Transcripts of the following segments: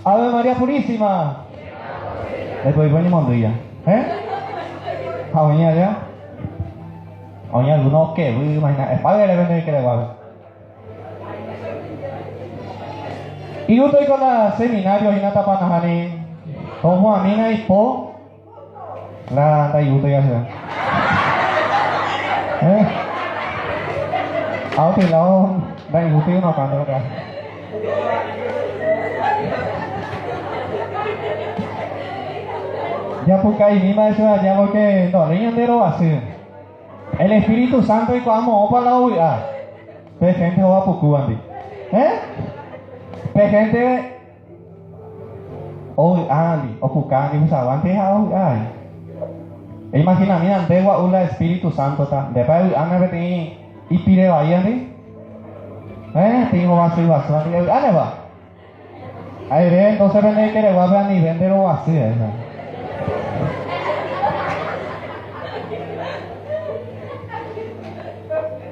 Ave María Purísima. Después venimos de ella. Hầu như đó. Hầu như của nó kể với mày này, phải đây bên đây cái này vào. Y yo estoy con la seminario y nata panahani. Como a mí hay po. La ta yo estoy haciendo. Áo thì nó đây hủ tiếu nó còn đâu cả. Ya porque ahí mismo eso ya porque no le entero así. El Espíritu Santo y como para la huida. Pe gente va por Cuba, Pe gente hoy ali o Cucani usaban te hoy ay. Imagina mira antegua un Espíritu Santo ta. Después anda vete y pide vaya ni. Tengo más y más. Ane va. Ahí ve entonces vende que le va a ver ni vendero así esa.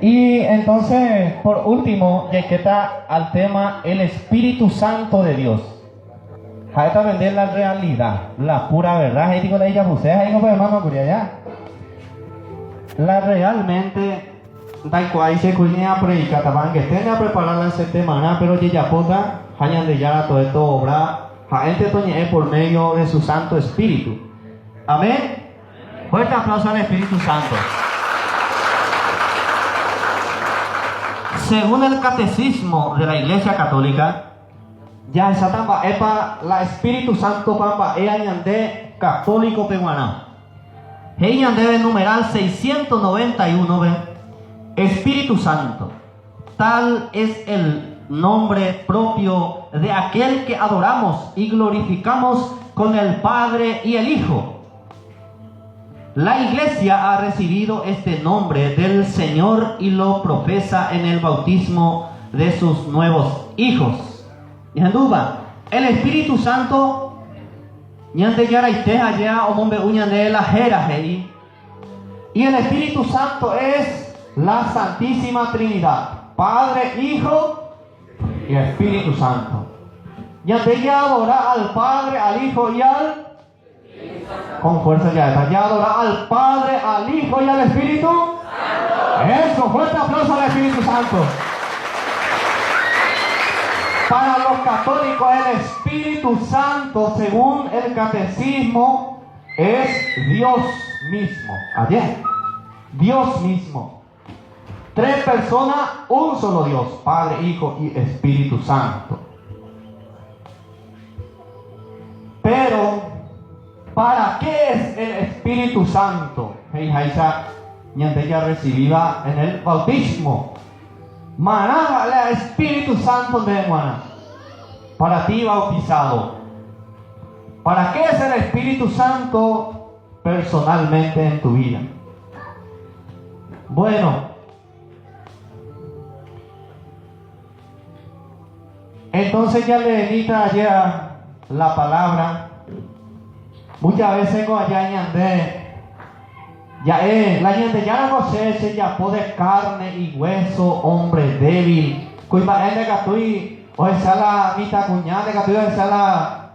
Y entonces, por último, ya que está al tema el Espíritu Santo de Dios. Hay que vender la realidad, la pura verdad. Ahí digo, ella puse, ahí no puede más ya. La realmente, da cual se cuña predica, taban que tenga preparada ese tema, pero ya pota, hayan de ya todo esto obra, gente toñe por medio de su Santo Espíritu. Amén. Fuerte aplauso al Espíritu Santo. Según el catecismo de la Iglesia Católica, ya esa tamba epa la Espíritu Santo pamba de católico peruana. Ella debe numeral 691 ¿ve? Espíritu Santo. Tal es el nombre propio de aquel que adoramos y glorificamos con el Padre y el Hijo. La Iglesia ha recibido este nombre del Señor y lo profesa en el bautismo de sus nuevos hijos. Y en duda, el Espíritu Santo, y el Espíritu Santo es la Santísima Trinidad, Padre, Hijo y Espíritu Santo. Y ya adora al Padre, al Hijo y al con fuerza ya adora al Padre, al Hijo y al Espíritu Santo. Eso, fuerte aplauso al Espíritu Santo. Para los católicos el Espíritu Santo, según el catecismo, es Dios mismo. Ayer, Dios mismo. 3 personas, un solo Dios, Padre, Hijo y Espíritu Santo. Pero ¿para qué es el Espíritu Santo? Ya recibida en el bautismo. Maná, el Espíritu Santo de Maná. Para ti bautizado. ¿Para qué es el Espíritu Santo personalmente en tu vida? Bueno, entonces ya le edita ya la palabra. Muchas veces con allá ñande, la ñande ya no se ya de carne y hueso, hombre débil. Cuiba de gatui, o esa la mitad cuñada de gatui, esa la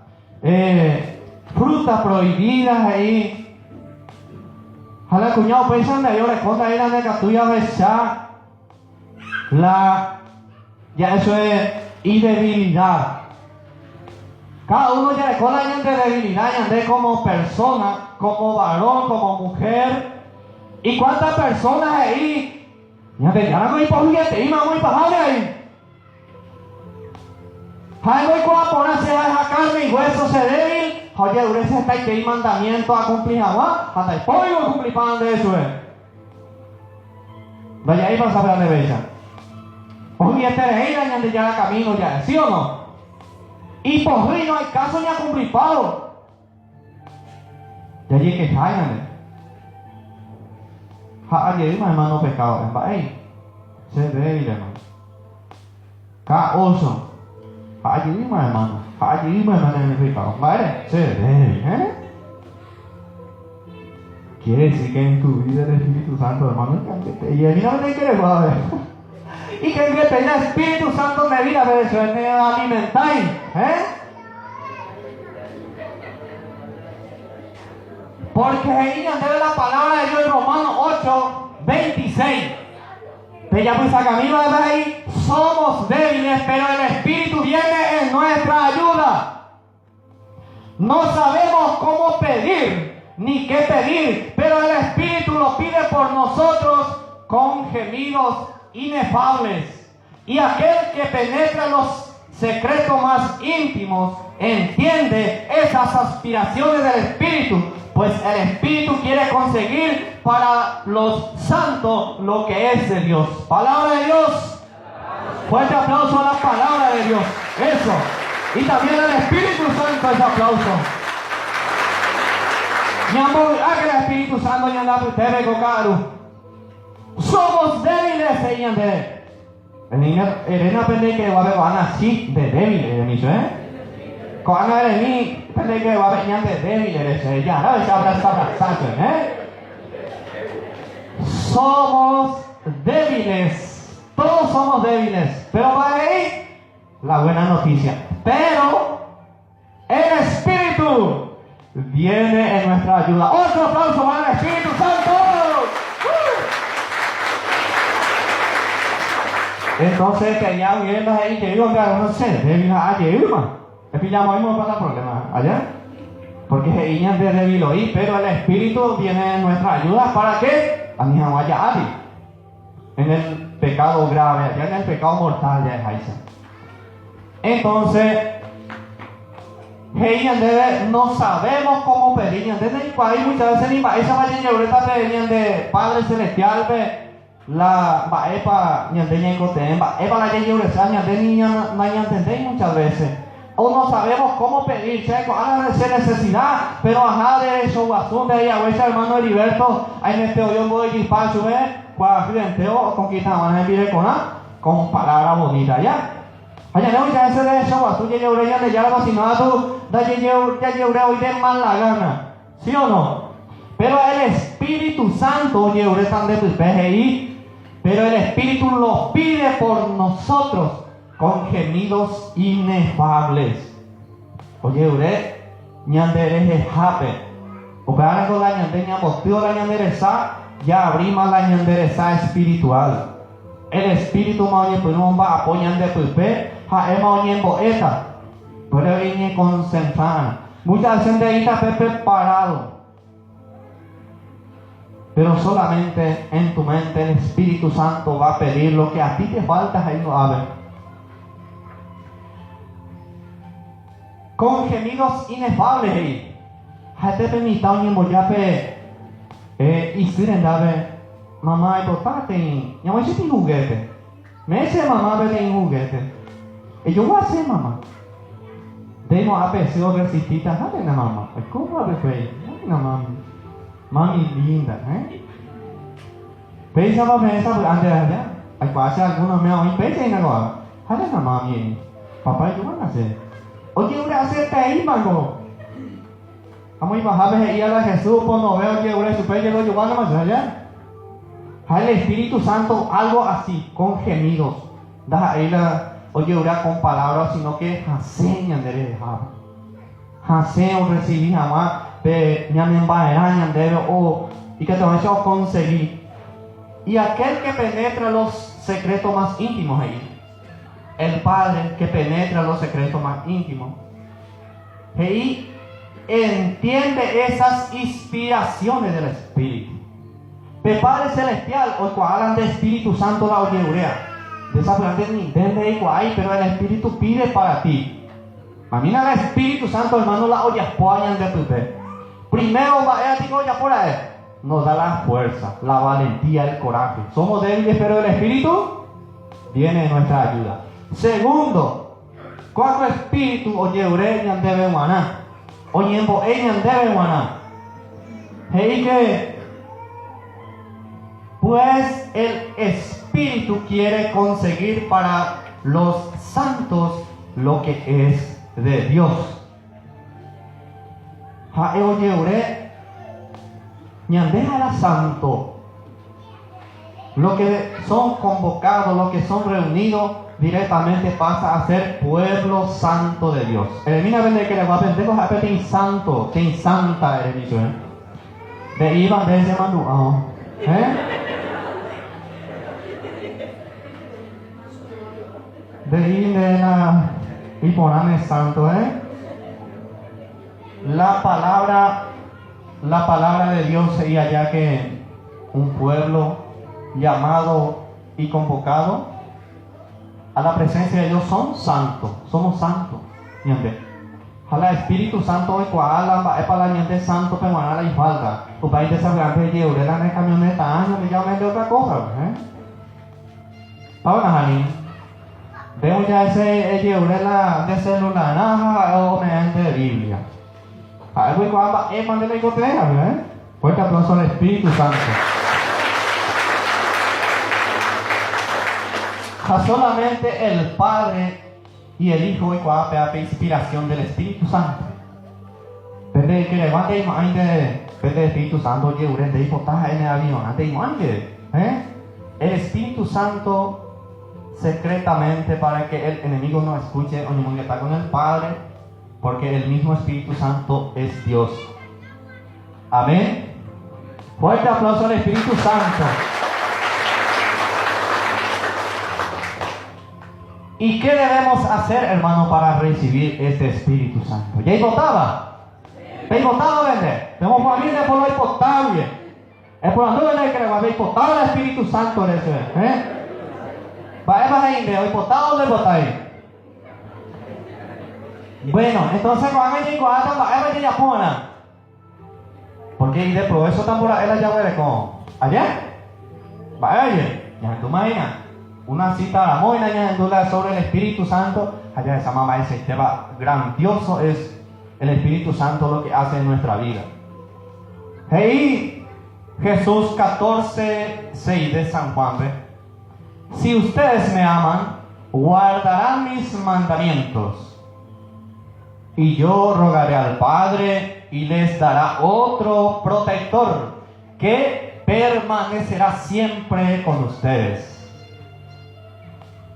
frutas prohibidas ahí. Jala cuñado pensan de yo le conta era de gatui a besar ya eso es y debilidad. Cada uno ya con la gente de debilidad, ya como persona, como varón, como mujer. ¿Y cuántas personas ahí? Ya te llaman muy poquete, y muy bajable ahí. Hay muy como ponerse a esa carne y hueso se débil. Oye, durece está y mandamiento a cumplir agua. Hasta el pollo cumplir pan de eso es. Vaya ahí para saber de bella. Oye, este de ella ya te llama camino ya, ¿sí o no? Y por rey no hay caso ni a cumplir palo. Ya llegué que caigan. Ayer hermano pecado. Se debe hermano. Cada oso. Ayer hermano. Ayer hermano en el pecado. Vale, se debe. Quiere decir que en tu vida el Espíritu Santo, hermano, y a mí no me quiere ver. Y que tenga Espíritu Santo me vida, pero eso es alimentar, Porque ella debe la palabra de Dios en Romanos 8, 26. Pero ya pues acá mismo de ahí, somos débiles, pero el Espíritu viene en nuestra ayuda. No sabemos cómo pedir, ni qué pedir, pero el Espíritu lo pide por nosotros con gemidos inefables. Y aquel que penetra los secretos más íntimos entiende esas aspiraciones del Espíritu, pues el Espíritu quiere conseguir para los santos lo que es de Dios. Palabra de Dios. Fuerte aplauso a la palabra de Dios. Eso. Y también el Espíritu Santo, ese aplauso. Mi amor, que el Espíritu Santo ya anda ustedes con caro. Somos débiles, señor de. Elena pende que va a ver van así de débiles, cuando eres mí, pende que va a ver de débiles, ya, no se abrazando, Somos débiles, todos somos débiles, pero para ahí la buena noticia. Pero el Espíritu viene en nuestra ayuda. Otro aplauso para el Espíritu Santo. Entonces que ya viendo ahí que digo que no sé, débil a Irma. Es que ya no pasa problema allá. Porque ella es de débil hoy, pero el Espíritu viene en nuestra ayuda para que a mi vaya hábil. En el pecado grave, ya en el pecado mortal ya es ahí. Entonces, no sabemos cómo pedir. Hay muchas veces ni para esa vaya pedían de Padre Celestial, la epa ñandeña encoten, epa la yeuresa ñandeña ñantendey muchas veces. O no sabemos cómo pedir, checo, ahora de necesidad, pero ajá de eso guasún de ella, o ese hermano Heriberto, ahí en este hoyo voy a equipar su vez, cuando frenteo conquistaban el video con palabras bonitas, ¿ya? Allá no, ya ese de eso guasún, ya lleuré ya le llama si no a tú, ya lleuré hoy de mal la gana, ¿sí o no? Pero el Espíritu Santo lleuré tan de tu PGI. Pero el Espíritu lo pide por nosotros con gemidos inefables. Oye, ure, ñandere es jape. O para con la ñandeña motivo la ñanderesa, ya abrimos la ñanderesa espiritual. El Espíritu maoñe pues no va a apoyar de pupe, ja maoñe en boeta. Pero viene concentrada. Muchas veces de está preparado. Pero solamente en tu mente el Espíritu Santo va a pedir lo que a ti te falta, ahí no abre. Con gemidos inefables ahí. Jate permita un yemboyape y siren dave mamá y papá ten. Ya voy a decir juguete. Me dice mamá ve un juguete. Y yo voy a hacer mamá. Demo a pesar de resistita, jate na mamá. ¿Cómo va a ver? Na mamá. Mami linda, Pesa para pensar por antes allá. Hay pasa algunos me hoy pesa y no va. Hada na mami. Papá yo van a hacer. Oye, una hacer ahí mango. Vamos a bajar de ir a Jesús por no veo que una super que lo llevan más allá. El Espíritu Santo algo así con gemidos. Da ahí la oye ora con palabras, sino que enseñan de dejar. Hacer o recibir jamás de ñamen baerañan debe o y que te van a conseguir. Y aquel que penetra los secretos más íntimos ahí, el Padre que penetra los secretos más íntimos, ahí entiende esas inspiraciones del Espíritu. El Padre Celestial, o cual hablan de Espíritu Santo la oyeurea, de esa planta ni entiende igual, pero el Espíritu pide para ti. Imagina el Espíritu Santo, hermano, la ollas poañan de tu fe. Primero va a ti ya por ahí. Nos da la fuerza, la valentía, el coraje. Somos débiles, pero el Espíritu viene en nuestra ayuda. Segundo, cuatro espíritus oye ureñan debe guaná. Oye emboeñan debe guaná. Hey que pues el Espíritu quiere conseguir para los santos lo que es de Dios. Oye ure ñandejala santo. Los que son convocados, los que son reunidos, directamente pasa a ser pueblo santo de Dios. Elimina vende que le va a vender los apetes santo, que santa eres, De iban de ese manual. De ir de la y poname santo, La palabra de Dios sería ya que un pueblo llamado y convocado a la presencia de Dios son santos, somos santos. Ojalá Espíritu Santo hoy cuala, es para la gente santo, pero no la falta. Tu país desarrollante de Eurela en el camioneta, año, me llaman de otra cosa, Ahora, Jalín, veo ya ese Eurela de celular, o de Biblia. A ver, cuando es más de la hipoteca, fuerte aplauso al Espíritu Santo. Solamente el Padre y el Hijo y cuando hay inspiración del Espíritu Santo. Pero que levante imagen del Espíritu Santo, y uren de hipotaja en el avión, ante imagen, el Espíritu Santo secretamente para que el enemigo no escuche o ni está con el Padre, porque el mismo Espíritu Santo es Dios. Amén. Fuerte aplauso al Espíritu Santo. ¿Y qué debemos hacer, hermano, para recibir este Espíritu Santo? ¿Ya votaba? ¿Ya votaba, vende? Tenemos familia por lo impotable. Es por la nube que le va a votar al Espíritu Santo de ese, Va a ir de hoy votado o de votar. Bueno, entonces cuando me digo, va a ir ya pona. Porque y de pro eso tambora él allá huele con allá. Va a ir. Ya tú imaginas. Una cita a la moina sobre el Espíritu Santo. Allá esa mamá ese tema grandioso es el Espíritu Santo lo que hace en nuestra vida. Hey, Jesús 14:6 de San Juan. Si ustedes me aman, guardarán mis mandamientos. Y yo rogaré al Padre y les dará otro protector que permanecerá siempre con ustedes.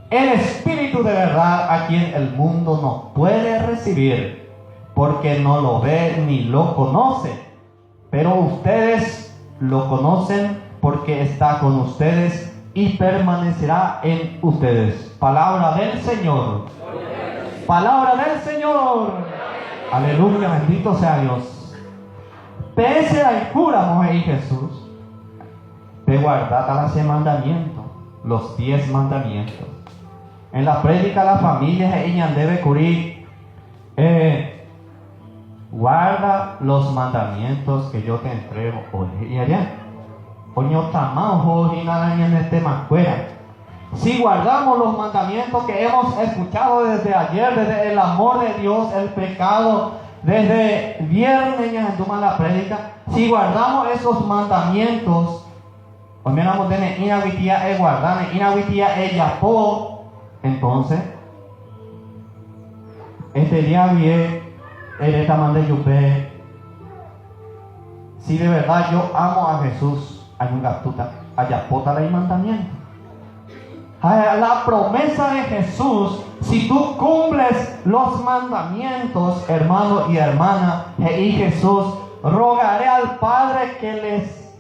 El Espíritu de verdad a quien el mundo no puede recibir porque no lo ve ni lo conoce. Pero ustedes lo conocen porque está con ustedes y permanecerá en ustedes. Palabra del Señor. Palabra del Señor. Aleluya, bendito sea Dios. Pese al cura, mujer y Jesús, te guardad a los mandamientos, los 10 mandamientos. En la prédica la familia ella debe cubrir. Guarda los mandamientos que yo te entrego hoy. Y allá, coño, tamao, hoy nada en este más fuera. Si guardamos los mandamientos que hemos escuchado desde ayer, desde el amor de Dios, el pecado, desde viernes en tu mala prédica, si guardamos esos mandamientos, hoy miramos de inhabitía es guardar, inhabitía es yapó. Entonces, este día bien, en esta man de Yupe, si de verdad yo amo a Jesús, hay un gatuta, allá pota el mandamiento. La promesa de Jesús, si tú cumples los mandamientos, hermano y hermana, y Jesús, rogaré al Padre que les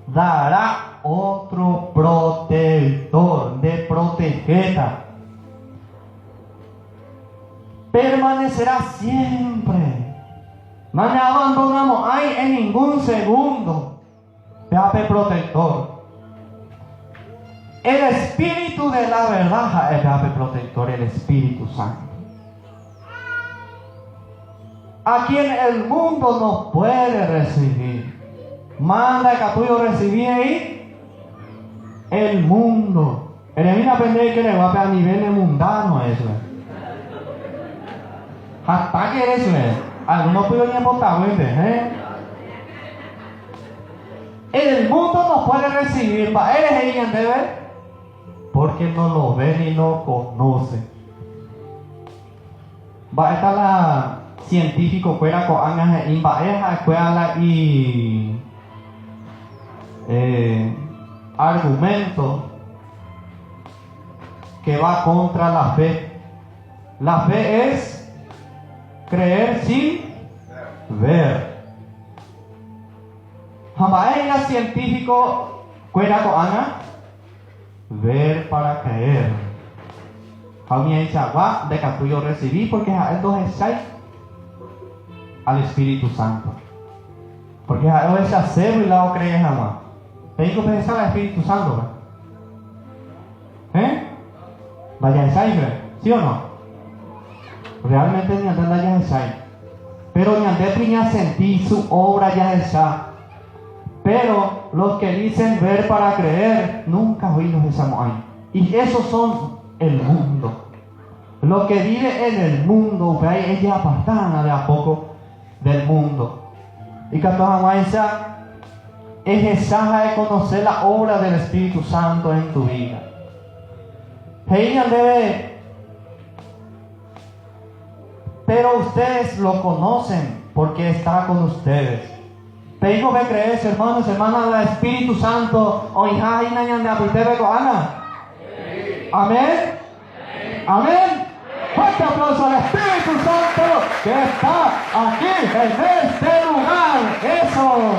dará otro protector de protegeta. Permanecerá siempre. No le abandonamos ahí en ningún segundo. Pepe protector. El Espíritu de la verdad es Pepe protector, el Espíritu Santo. A quien el mundo no puede recibir. Manda que tuyo recibir ahí el mundo. El aprender que le va a nivel mundano eso. Hasta que eso es. Algunos pueden ni votar, El mundo no puede recibir. Para él es alguien debe. Porque no lo ve ni lo conoce. Va a estar la científico fuera con ángeles en baeja escuela y argumento que va contra la fe. La fe es creer sin ver. Jamás era científico, cuera con Ana, ver para creer. Jamás dice, agua, de que yo recibí, porque entonces hay al Espíritu Santo. Porque a veces hacerlo y la cree jamás. Tengo que pensar al Espíritu Santo, ¿eh? Vaya ensayo, ¿sí o no? Realmente ni anda ya ensayo. Pero ni ande ya sentí su obra ya está. Pero los que dicen ver para creer, nunca oí los examos ahí. Y esos son el mundo. Los que viven en el mundo, ella apartan de a poco del mundo. Y que toda es esa de conocer la obra del Espíritu Santo en tu vida. Ella debe, pero ustedes lo conocen porque está con ustedes. Tengo que creer, hermanos, hermanas, el Espíritu Santo. Hoy hay nadie de apetece con Ana. Amén. Amén. Fuerte aplauso al Espíritu Santo que está aquí en este lugar. Eso.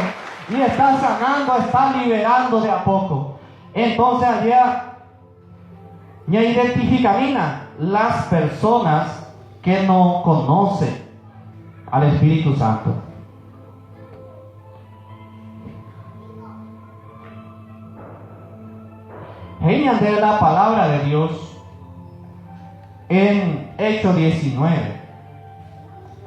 Y está sanando, está liberando de a poco. Entonces allá ya identifican las personas que no conocen al Espíritu Santo. Genial de la palabra de Dios en Hechos 19.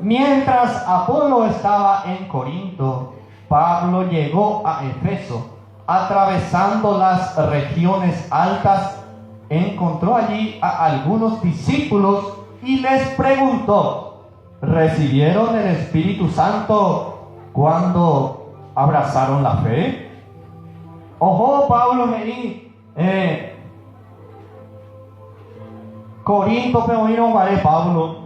Mientras Apolo estaba en Corinto, Pablo llegó a Efeso. Atravesando las regiones altas, encontró allí a algunos discípulos y les preguntó: ¿recibieron el Espíritu Santo cuando abrazaron la fe? Ojo, Pablo ahí. Corinto, pero no vale Pablo.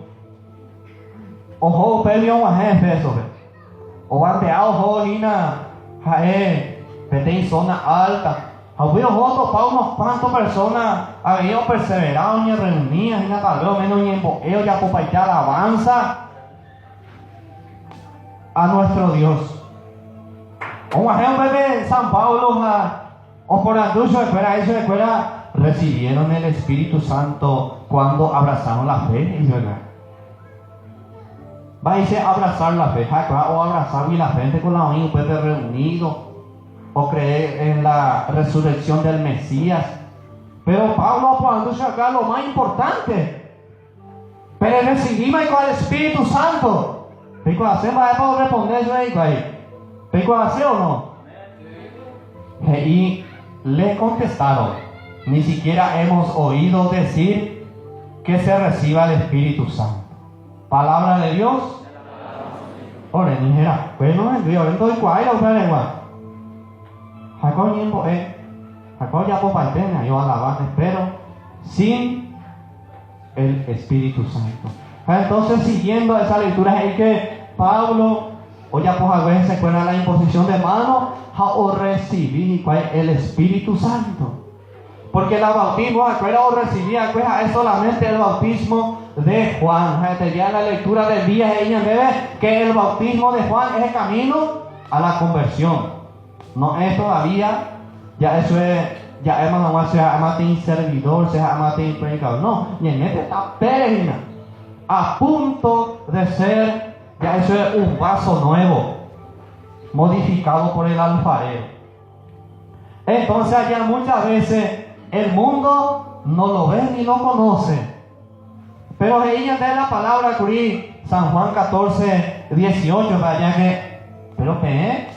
Ojo, pero a Efeso. O ante ojo, Lina, en zona alta. Había otro Pablo, cuántas personas habían perseverado en reunidas, en la tal menos en ellos ya por alabanza a nuestro Dios. Un ejemplo de San Pablo, o por anuncio de escuela, eso de escuela, recibieron el Espíritu Santo cuando abrazaron la fe. Y verdad, va a irse a abrazar la fe, o abrazar y la gente con la unión, pues de reunido, o creer en la resurrección del Mesías. Pero Pablo apuntándose acá lo más importante. Pero recibimos con el Espíritu Santo. ¿Pero hacemos para responder eso ahí? ¿Pero hace o no? Y le contestaron: ni siquiera hemos oído decir que se reciba el Espíritu Santo. Palabra de Dios. Ora, ni dijera, bueno, entonces ¿cuál es la lengua? Jacob tiempo Jacob ya por partena, yo alabanza, pero sin el Espíritu Santo. Entonces, siguiendo esa lectura, es que Pablo, o ya pues a veces se cuenta la imposición de mano, o recibir el Espíritu Santo. Porque el bautismo, o recibir, es solamente el bautismo de Juan. Ya en la lectura del día, ella debe que el bautismo de Juan es el camino a la conversión. No es todavía, ya eso es, ya es más, sea amate servidor, sea amate predicador. No, y en este está peregrina, a punto de ser, ya eso es un vaso nuevo, modificado por el alfarero. Entonces allá muchas veces el mundo no lo ve ni lo conoce. Pero ella de la palabra que San Juan 14, 18, para allá que, pero que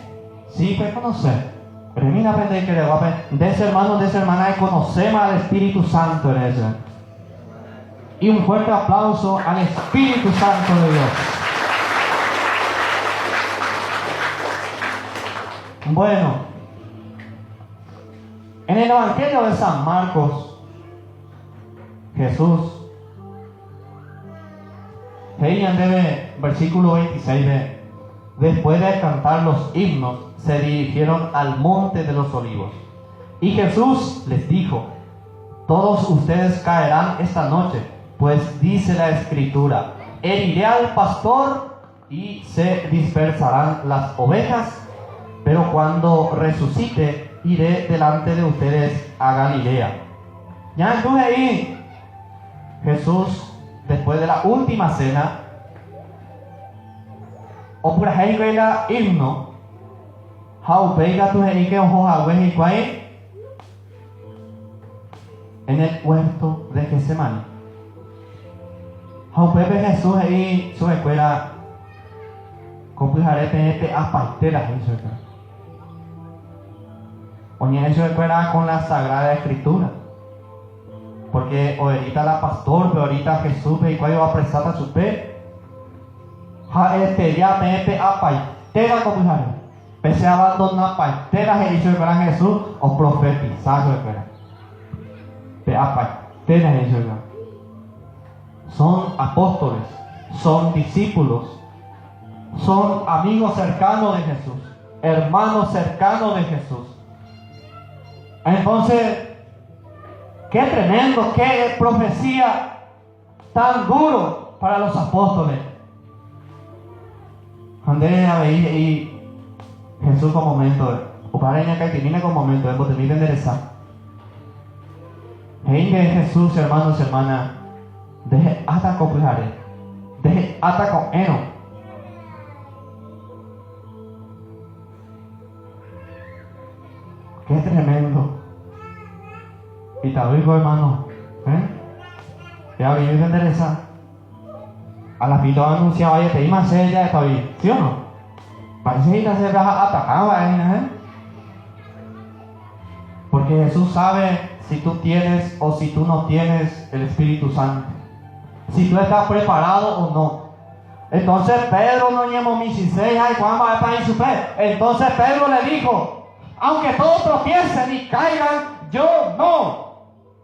sí, puede conocer. Pero mira, aprende que le va a de ese hermano, de esa hermana, de conocer al Espíritu Santo en eso. Y un fuerte aplauso al Espíritu Santo de Dios. Bueno, en el Evangelio de San Marcos, Jesús, versículo 26 después de cantar los himnos, se dirigieron al monte de los olivos. Y Jesús les dijo: todos ustedes caerán esta noche, pues dice la Escritura: heriré al pastor y se dispersarán las ovejas. pero cuando resucite, iré delante de ustedes a Galilea. Ya entonces ahí, Jesús, después de la última cena, o por ahí que era himno, how pega tu ahí que ojo a y cuál en el huerto de Getsemaní. How Pepe Jesús ahí su escuela, compujaré este apaitera eso acá. Oye, eso escuela con la Sagrada Escritura. Porque ahorita la pastor, pero ahorita Jesús, y cuando va a prestar a su pe, ya me apaitera compujaré. Pese a abandonar apaitera, Jesús escuela Jesús, o profetizar su escuela. Pe apaitera Jesús escuela. Son apóstoles, son discípulos, son amigos cercanos de Jesús, hermanos cercanos de Jesús. Entonces, qué tremendo, qué profecía tan duro para los apóstoles. Andrea y Jesús con momento, o para ella que termina con momento, es termina de enderezar. Jesús, hermanos, hermanas, deje hasta complejar, deje hasta con eno. Qué tremendo. Y te digo, hermano, ya vi que endereza. A la pito anunciaba ya te iba a hacer ya está bien, ¿sí o no? Parece que se atacaba, porque Jesús sabe si tú tienes o si tú no tienes el Espíritu Santo. Si tú estás preparado o no. Entonces Pedro no llamó mi ciseja y Juan va a para su fe. Entonces Pedro le dijo, aunque todos tropiecen y caigan, yo no.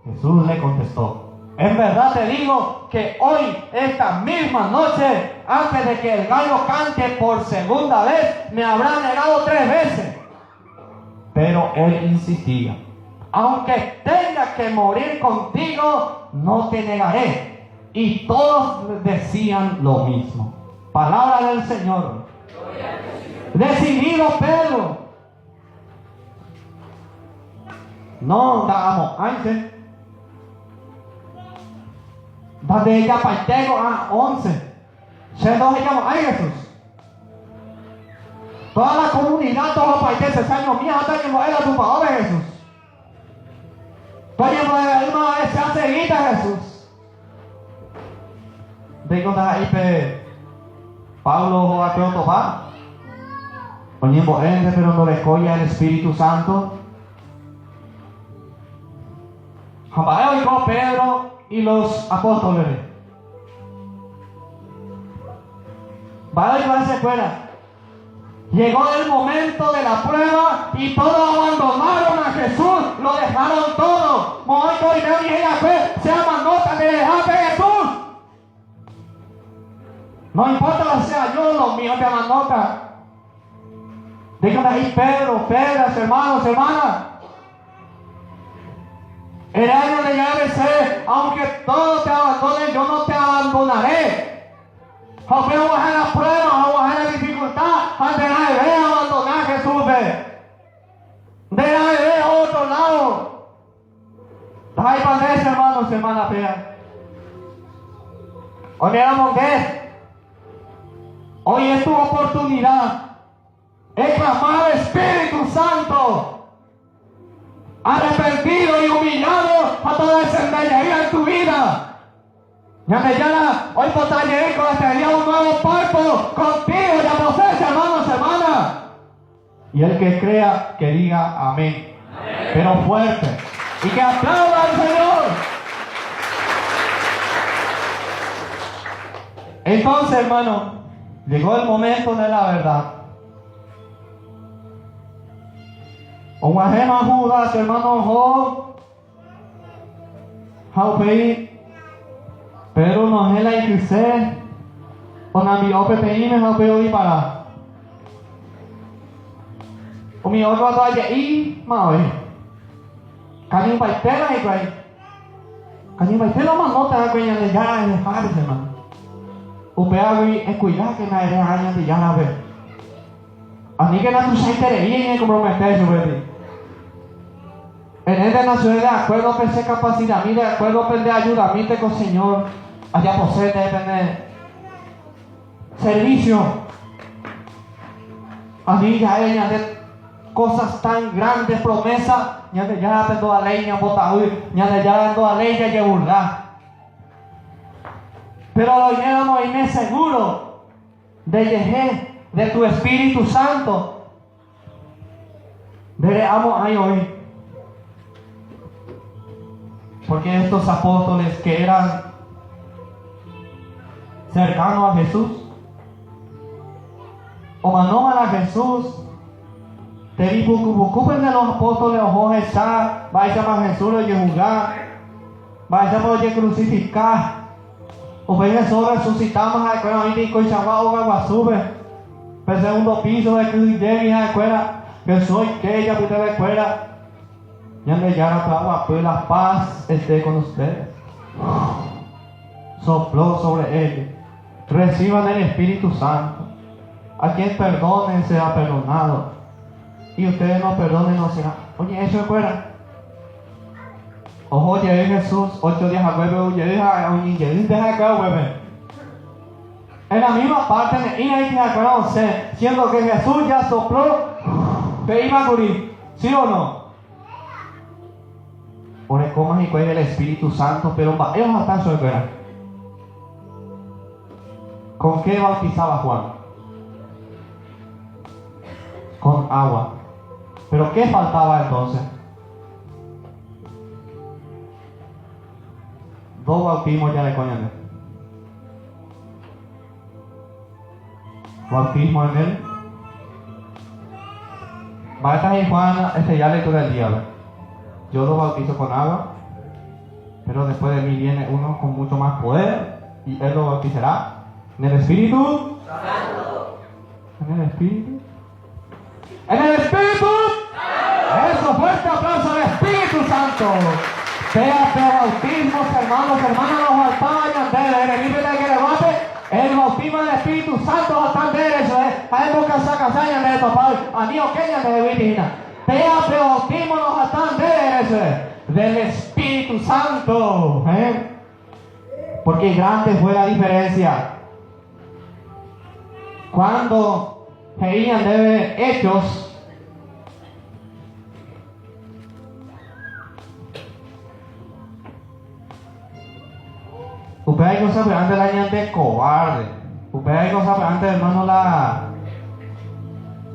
Jesús le contestó, en verdad te digo que hoy, esta misma noche, antes de que el gallo cante por segunda vez, me habrá negado 3 veces. Pero él insistía, aunque tenga que morir contigo, no te negaré. Y todos decían lo mismo. Palabra del Señor. Decidido Pedro. No damos antes. Donde ella partego a 11. Se nos llama ay Jesús. Toda la comunidad, todos los países, se años míos, hasta que no era tu padre Jesús. Pero se hace guita Jesús. Digo ahí pe Pablo a Kyoto va. Poniendo pero no le colla el Espíritu Santo. Jamás llegó Pedro y los apóstoles. Vale, que se acuerda. Llegó el momento de la prueba y todos abandonaron a Jesús, lo dejaron todo. Momento y la fe se amandota de dejar de Jesús. No importa lo sea yo, los míos te amandota. Díganme ahí Pedro, hermanos, hermanas. El año de Yahvé, aunque todos te abandonen, yo no te abandonaré. Aunque no baje la prueba, no baje la dificultad, antes de abandonar a Jesús. De a otro lado. Ay, padre, hermanos, hermanas, vean. Hoy miramos que hoy es tu oportunidad. Es clamar al Espíritu Santo. Arrepentido y humillado a toda esa engañería en tu vida. Ya mañana, hoy podrás llegar con este día un nuevo pacto contigo, ya proceso, hermanos, hermanas. Y el que crea, que diga amén. Amén. Pero fuerte. Y que aplauda al Señor. Entonces, hermano, llegó el momento de la verdad. Un ajeno Judas, hermano Job, Jaupei, pero no es la iglesia, con ambió PPI me Jaupeo y para. O mi otro allá y maoy. Canin baitela y cuay. Canin baitela más nota que ya le ya en el jardín, hermano. O peor es cuidar que nadie años de ya la ve. Así que no se interesa en comprometerse, ¿verdad? En esta nación de acuerdo con esa capacidad, de acuerdo con de ayuda, con el Señor, allá posee de servicio. Así ya hay cosas tan grandes, promesas, ya tengo la ley, ya tengo la ley de burlar. Pero lo llevamos y me seguro de llegar de tu Espíritu Santo. Veamos ahí hoy. Porque estos apóstoles que eran cercanos a Jesús, o mandó a Jesús, te dijo, ocupen de los apóstoles, o esa, vais a Jesús lo de juzgar, vais a poder crucificar, o ven Jesús resucitamos a la escuela, y con chamado agua sube, el segundo piso de que a la escuela, que soy que ella puede la escuela, ya le llama pues la paz esté con ustedes. Sopló sobre ellos, reciban el Espíritu Santo. A quien perdonen será perdonado, y ustedes no perdonen no será. Oye, eso es fuera. Ojo, llegué Jesús 8 días a hueve, en la misma parte de ahí que acuérdense, siendo que Jesús ya sopló que iba a morir, ¿sí o no? Ore comas y cuelgue el Espíritu Santo, pero ellos están solteros. ¿Con qué bautizaba Juan? Con agua. ¿Pero qué faltaba entonces? Dos bautismos ya le coñan. Bautismo en él. Maestra y Juan, ya lectura del día. Yo lo bautizo con agua, pero después de mí viene uno con mucho más poder, y él lo bautizará en el Espíritu Santo. ¿En el Espíritu? ¡En el Espíritu! Eso, fuerte aplauso al Espíritu Santo. Sea bautismos, hermanos, nos faltaban de libre de que debate. El bautismo del Espíritu Santo bastante eso, hay muchas sacasañas de papá, a mí o que de vitina. Sea bautismo nos faltan de eso, del Espíritu Santo, porque grande fue la diferencia. Cuando veían de Hechos, ustedes no saben antes la gente cobarde, ustedes no saben antes hermano la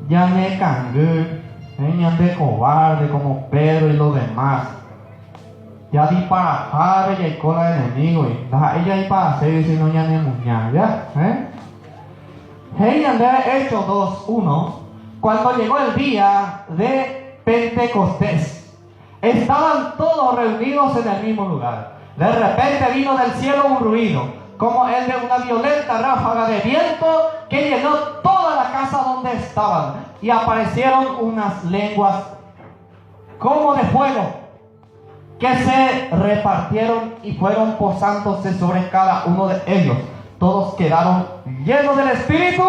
ya me cangú, gente cobarde como Pedro y los demás, ya disparajar y cola de enemigo y ella y para hacer si no ya ni muña, ya, ella de Hechos 2:1, cuando llegó el día de Pentecostés, estaban todos reunidos en el mismo lugar. De repente vino del cielo un ruido, como el de una violenta ráfaga de viento que llenó toda la casa donde estaban, y aparecieron unas lenguas como de fuego, que se repartieron y fueron posándose sobre cada uno de ellos. Todos quedaron llenos del Espíritu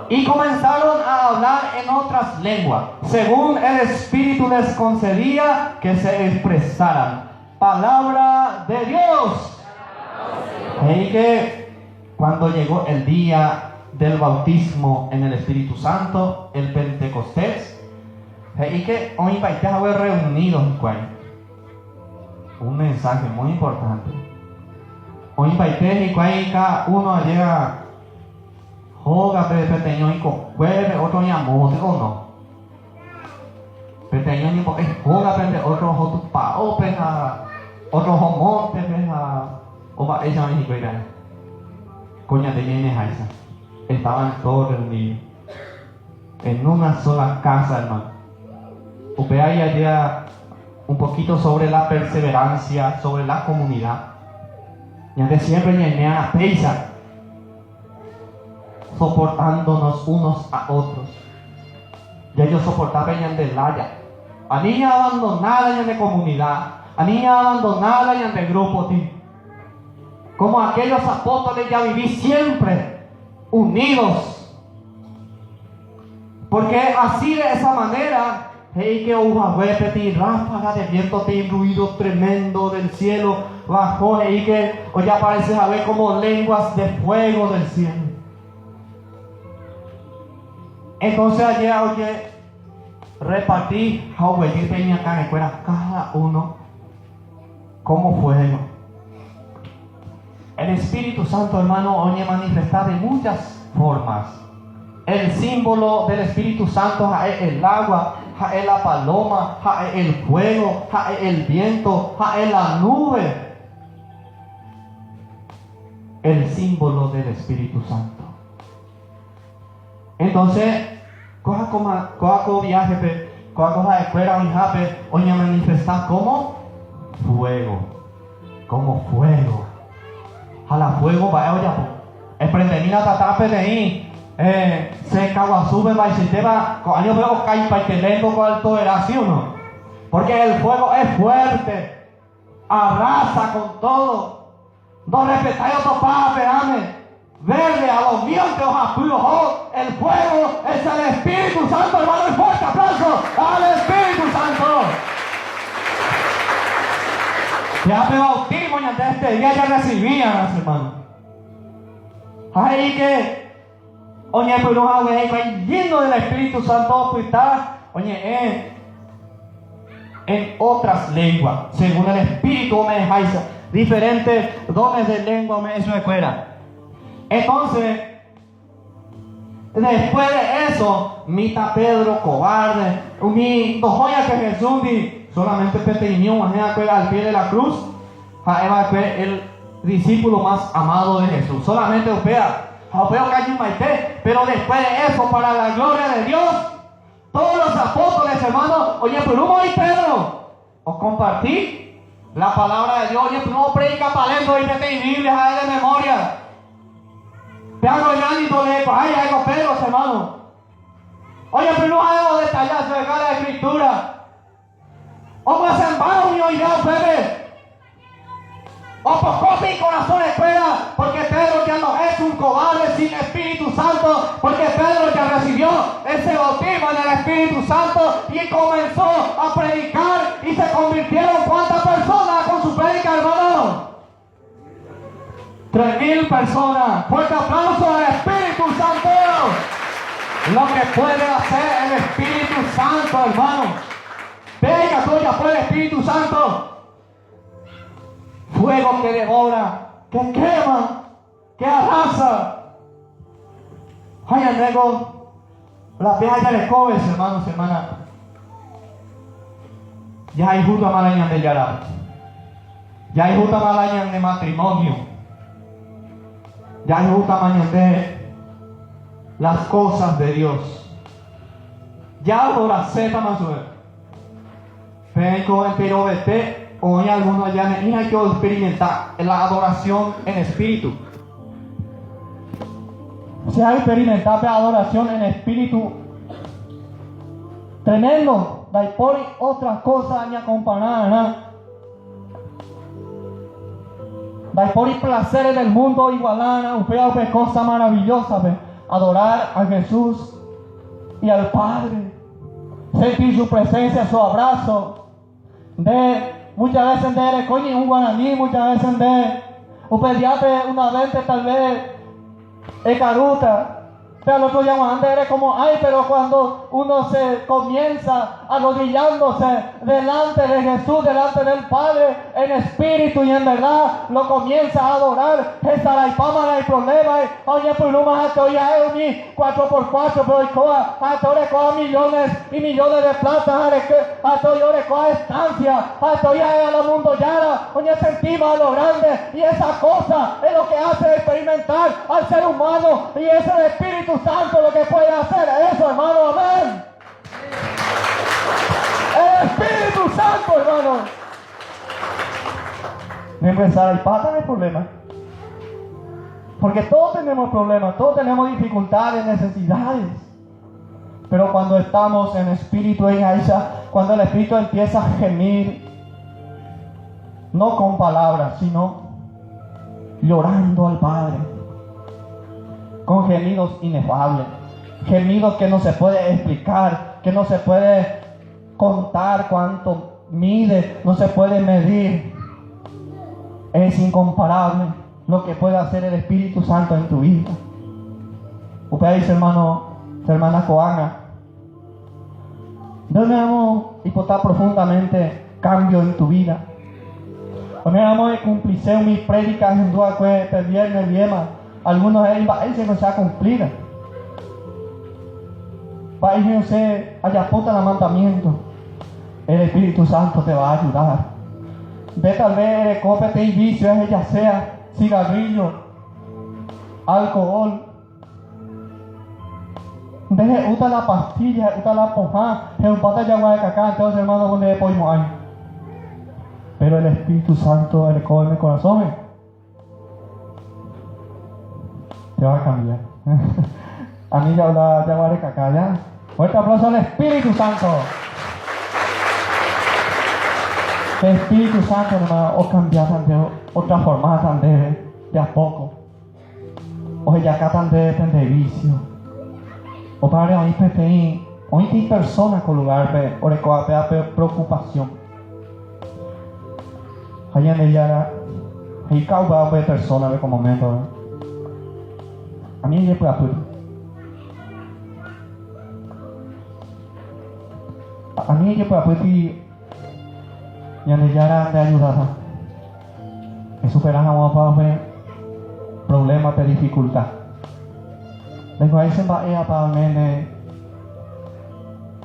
y comenzaron a hablar en otras lenguas, según el Espíritu les concedía que se expresaran. Palabra de Dios. Y que cuando llegó el día del bautismo en el Espíritu Santo, el Pentecostés, y que hoy vais a ver reunidos, un mensaje muy importante. Hoy vais y cada uno llega, joga pequeño y cocuere, otro llamó, o no. Pequeño y porque joga pende otro jotupa, o pena. Otros montes, o va ella en México, coña de Yenes Aiza. Estaban todos reunidos en una sola casa, hermano. Usted ahí allá un poquito sobre la perseverancia, sobre la comunidad. Ya de siempre Yenes a Peisa, soportándonos unos a otros. Ya ellos soportaban en de Laya. A niña abandonada en de comunidad. A niña abandonada y en el grupo, tío. Como aquellos apóstoles ya viví siempre unidos Porque así de esa manera, hey, que repetir ráfagas de viento, te ruido tremendo del cielo bajó, hey, que hoy aparece a ver como lenguas de fuego del cielo. Entonces ayer, oye, repartí, cada uno como fuego. El Espíritu Santo, hermano, hoy manifesta de muchas formas. El símbolo del Espíritu Santo es el agua, es la paloma, es el fuego, es el viento, es la nube. El símbolo del Espíritu Santo. Entonces, coja viaje, coja escuela, hoy manifesta como fuego. Como fuego. A la fuego va a olla. Emprendimina tatape de ahí. Se cago sube va y se te va. Año veo cae para que lento con toleración, ¿no? Porque el fuego es fuerte. Arrasa con todo. No respetáis otro pape, amén. Verde a los vientos apuros. El fuego es el Espíritu Santo, hermano. Un fuerte aplauso al Espíritu Santo. Ya me bautismo y antes de este día ya recibían, hermano. Ahí que, oye, pero no hay lleno del Espíritu Santo, pues está, oye, en otras lenguas, según el Espíritu me dejáis diferentes dones de lengua, me eso fuera. Entonces, después de eso, mita Pedro cobarde, mi dojoya que Jesús di, solamente pequeño, al pie de la cruz, el discípulo más amado de Jesús. Solamente pero después de eso, para la gloria de Dios, todos los apóstoles, hermanos, oye, pero no hay Pedro, os compartí la palabra de Dios, oye, pero no predica palendo y mete Biblia de memoria. Vean orgánico de algo Pedro, hermano. Oye, pero no hago detallar sobre la escritura. O pues en vano mi oído, Pedro. O por copia y corazón espera, porque Pedro ya no es un cobarde sin Espíritu Santo, porque Pedro ya recibió ese bautismo en el Espíritu Santo y comenzó a predicar y se convirtieron ¿cuántas personas con su predica, hermano? 3,000 personas. Fuerte aplauso al Espíritu Santo. Lo que puede hacer el Espíritu Santo, hermano. Venga tuya por el Espíritu Santo. Fuego que devora, que quema, que arrasa. Ay, nego, la vieja de jóvenes, hermanos, hermanas. Ya hay justa malaña de yará. Ya hay justa malaña de matrimonio. Ya hay justa malaña de las cosas de Dios. Ya ahora sepa más o menos. Pero vete. Hoy algunos ya me hay que experimentar la adoración en espíritu. Se ha experimentado la adoración en espíritu tremendo. Da por otras cosas ni acompañar. Da por placeres del mundo igualar. Una cosa maravillosa. Adorar a Jesús y al Padre. Sentir su presencia, su abrazo. Muchas veces de coño un guaraní, muchas veces de un pediatra, una vez tal vez es caruta. Pero el otro día eres como, ay, pero cuando uno se comienza arrodillándose delante de Jesús, delante del Padre, en espíritu y en verdad, lo comienza a adorar, esa la pama, no hay problema, oye, pues no más hasta hoy hay un 4x4, pero hay coa, hasta hoy coa millones y millones de plata, hasta hoy coa estancia, hasta hoy hay a la mundo yara, oye, sentimos a lo grande, y esa cosa es lo que hace experimentar al ser humano, y es el Espíritu Santo lo que puede hacer eso, hermano, amén. El Espíritu Santo, hermano. De empezar el pata de problemas. Porque todos tenemos problemas, todos tenemos dificultades, necesidades. Pero cuando estamos en espíritu en Aisha, cuando el espíritu empieza a gemir, no con palabras, sino llorando al Padre, con gemidos inefables, gemidos que no se puede explicar, que no se puede contar cuánto mide, no se puede medir. Es incomparable lo que puede hacer el Espíritu Santo en tu vida. Usted dice, hermano, hermana Coana, no vamos a hipotar profundamente cambio en tu vida. No vamos a cumplir mis prédicas en dua que el viernes viema. Algunos de ellos no se ha cumplido. Para que usted haya puesto el mandamiento, el Espíritu Santo te va a ayudar. Ve tal vez el cópete y vicio, ya sea cigarrillo, alcohol. Deje usa la pastilla, usa la pomada, es un pata de agua de cacá, entonces hermano, donde le podemos ahí. Pero el Espíritu Santo, el cobre en el corazón, te va a cambiar. A mí ya habla de agua de cacá, ya. Fuerte aplauso al Espíritu Santo. El Espíritu Santo hermano, os cambia tanto, o transforma tanto de a poco. O ya acá tanto de vicio. O para hoy hay personas con lugar de preocupación. Hay en ella hay causa de personas de como momento. A mí ya puede hacer. A mí ya puede hacer y en ella de ayudar. Que superan a un problemas de dificultad. Luego ahí se va a para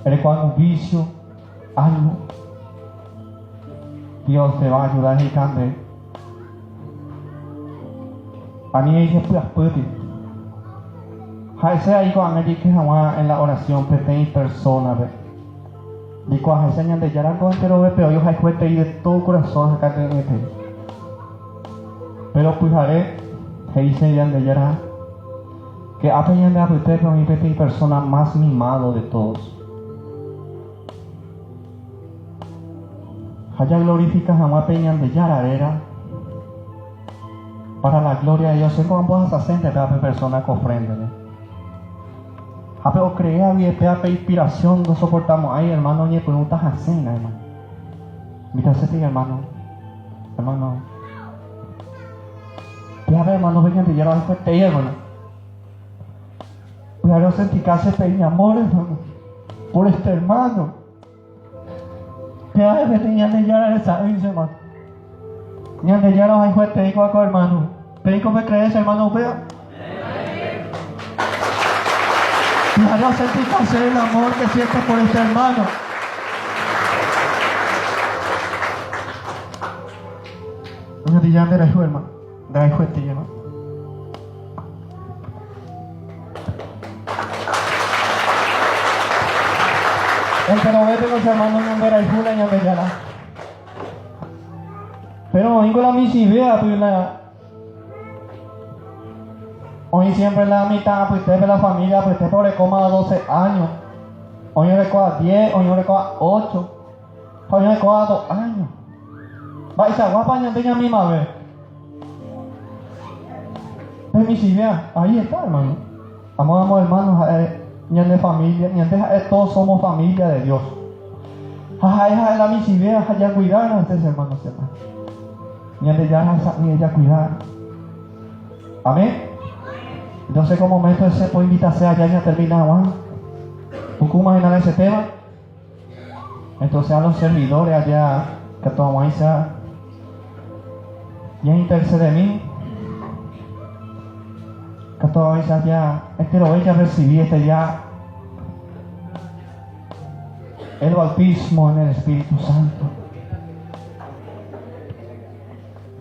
el cual un vicio, algo. Dios te va a ayudar y cambie. A mí ella puede pedir. Ese ahí cuando me dije en la oración pretende personas. Y cuando se enseñan de ya algo entero pero yo hay fuerte y de todo corazón acá que me pedí. Pero pues haré que dice ya de ya que apenas de usted para mí es la persona más mimado de todos. Haya glorifica jamás peñan de yararera para la gloria de Dios. Es como vos hacen de cada persona que ofrenda. Pero crea bien, pea inspiración, no soportamos. Ay, hermano, ni preguntas así, hermano. Mira, ese hermano. Hermano. Ya ve, hermano, vengan de yararera fuerte, hermano. Claro, sentí que hace pedir amor, hermano, por este hermano. Que a veces tenían de llorar esa vez, hermano. Tenían de llorar a fuerte, digo acá, hermano. Pero ¿cómo crees, hermano? Vea. Claro, sentí que hace el amor que siento por este hermano. Doña Dillán de la hijo, hermano. De la hijo de ti, hermano. Pero vete con su hermano Ñandera y Jula y Ñandeyala. Pero hoy con la misivea, pues hoy siempre la mitad, pues usted ve la familia, pues usted pobre coma a 12 años. Hoy yo le coja 10, hoy yo le coja 8, hoy yo le coja 2 años. Va y se aguapa Ñandeña misma vez. Es misivea, ahí está, hermano. Amamos hermanos. Ni de familia, ni antes todos somos familia de Dios. Esa es la misidea, ya cuidar a ustedes hermanos, hermanos. Ni antes ya ni ella cuidar. Amén. Yo sé cómo momento ese puede invitarse allá ya termina Juan. ¿Tú cómo imaginar ese tema? Entonces a los servidores allá que todo ahí sea ya intercede de mí. Que todo eso ya, lo ella recibí ya el bautismo en el Espíritu Santo.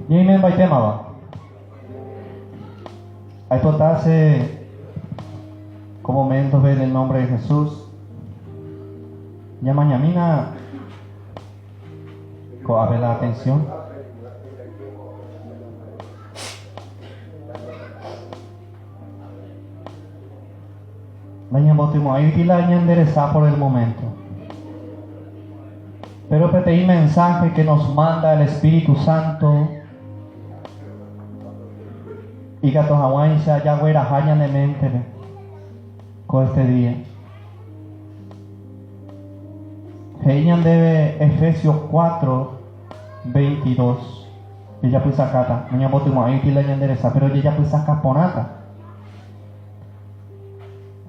Y ahí me va el tema, va. Hay totarse como momento ver el nombre de Jesús. Ya mañana con a ver la atención. Ahí la enderezar por el momento. Pero este mensaje que nos manda el Espíritu Santo y que todos ya güera hayan de mente con este día. Heian debe Efesios 4, 22. Ella pues sacata, mañana potimo ahí tila endereza, pero ella pues saca ponata.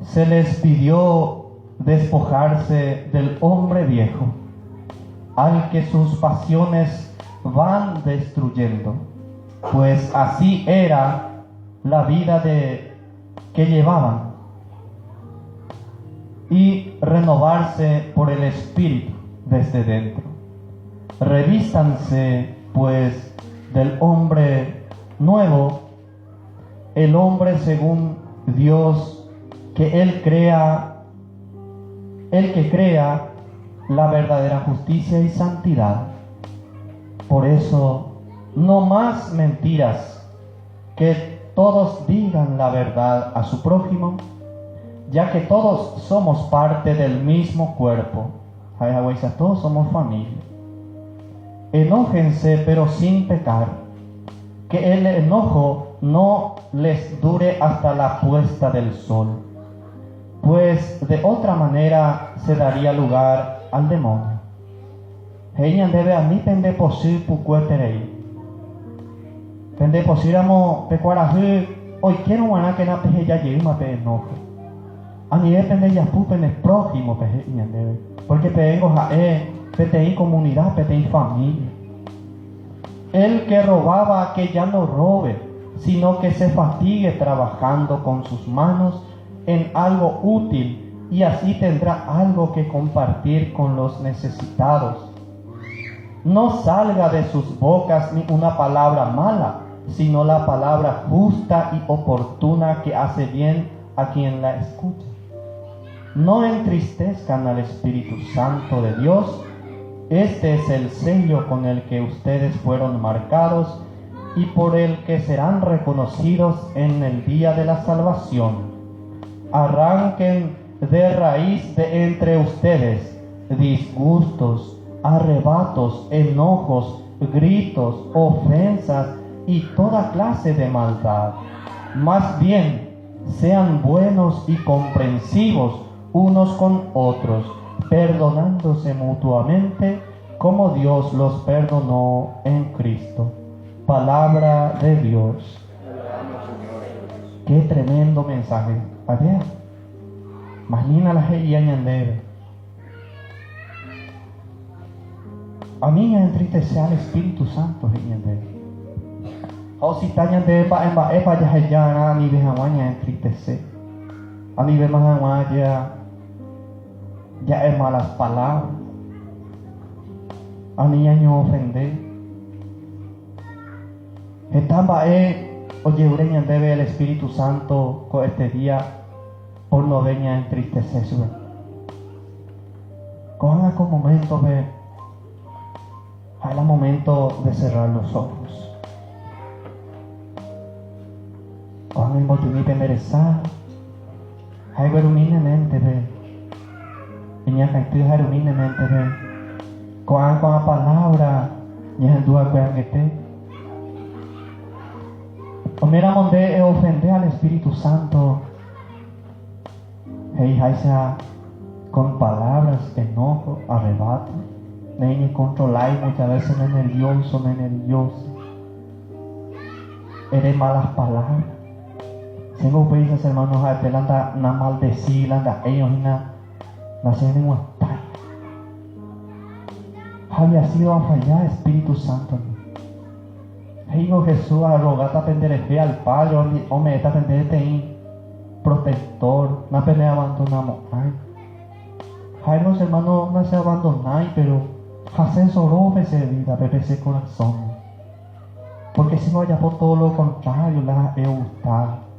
Se les pidió despojarse del hombre viejo, al que sus pasiones van destruyendo, pues así era la vida que llevaban, y renovarse por el Espíritu desde dentro. Revístanse pues del hombre nuevo, el hombre según Dios, que Él crea, el que crea la verdadera justicia y santidad. Por eso, no más mentiras, que todos digan la verdad a su prójimo, ya que todos somos parte del mismo cuerpo. Todos somos familia. Enójense, pero sin pecar, que el enojo no les dure hasta la puesta del sol, pues de otra manera se daría lugar al demonio. Heian debe a mí pende posir pucueterei. Pende posiramo pecuarahu, hoy quiero guaná que na peje ya llegue pe enojo. A mí depende ya pupen el prójimo peje debe. Porque pengo jae, pete comunidad, pete familia. El que robaba, que ya no robe, sino que se fatigue trabajando con sus manos en algo útil, y así tendrá algo que compartir con los necesitados. No salga de sus bocas ni una palabra mala, sino la palabra justa y oportuna que hace bien a quien la escucha. No entristezcan al Espíritu Santo de Dios. Este es el sello con el que ustedes fueron marcados y por el que serán reconocidos en el día de la salvación. Arranquen de raíz de entre ustedes disgustos, arrebatos, enojos, gritos, ofensas y toda clase de maldad. Más bien, sean buenos y comprensivos unos con otros, perdonándose mutuamente como Dios los perdonó en Cristo. Palabra de Dios. Qué tremendo mensaje. A ver, imagina la gente añandere. A mí me entristece al Espíritu Santo añandere. O si tañan de epa ya a mi vejaguaña entristece. A mi vejaguaña ya es malas palabras. A mi año ofender. Estamba oye ureña debe el Espíritu Santo con este día por no venga a entristecerse. Cojan con momento de hay el momento de cerrar los ojos. Cojan el motivo de merecer. Hay veruminemente de niña que estoy veruminemente de cojan con la palabra niña en duda que te o mira donde ofender al Espíritu Santo. Hey, sea con palabras, enojo, arrebato. Ni controlar muchas veces me nervioso. Eres malas palabras. Tengo países hermanos a te anda na maldecir, anda ellos na se en guapay. Había sido a fallar Espíritu Santo. Digo Jesús a rogata pendereje al Padre, o me está penderete protector, na pelea abandonamos. Ay, los hermanos no se abandonan, pero hacen solo ese vida, ese corazón. Porque si no, ya por todo lo contrario, la he gustado.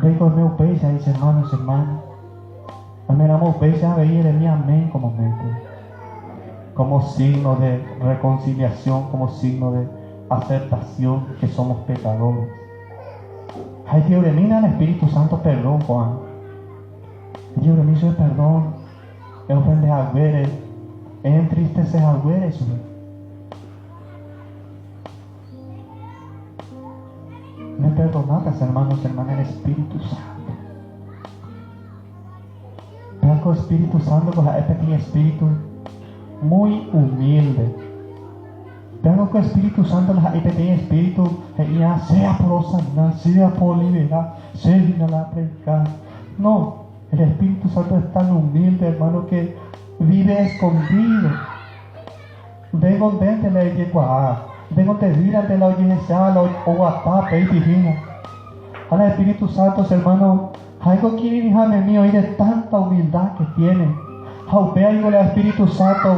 Vengo el meu peixe, dice hermanos, a mí el peixe a veía de mí amén como signo de reconciliación, como signo de aceptación que somos pecadores. Ay, Dios de mí, el Espíritu Santo perdón, Juan. Dios de mí, soy perdón. Es ofender a ver, es entristecer a ver eso. Me perdonaste, hermanos, hermanas, el Espíritu Santo. Tengo el Espíritu Santo con este espíritu muy humilde. Tengo que el Espíritu Santo este espíritu ya sea por sanar, sea por liberar, sea para predicar. No, el Espíritu Santo es tan humilde, hermano, que vive escondido. Vengo dentro de la iglesia, vengo de vida ante la iglesia, o WhatsApp, y divina. Al Espíritu Santo, hermano, algo que déjame mío y de tanta humildad que tiene. Veo el Espíritu Santo,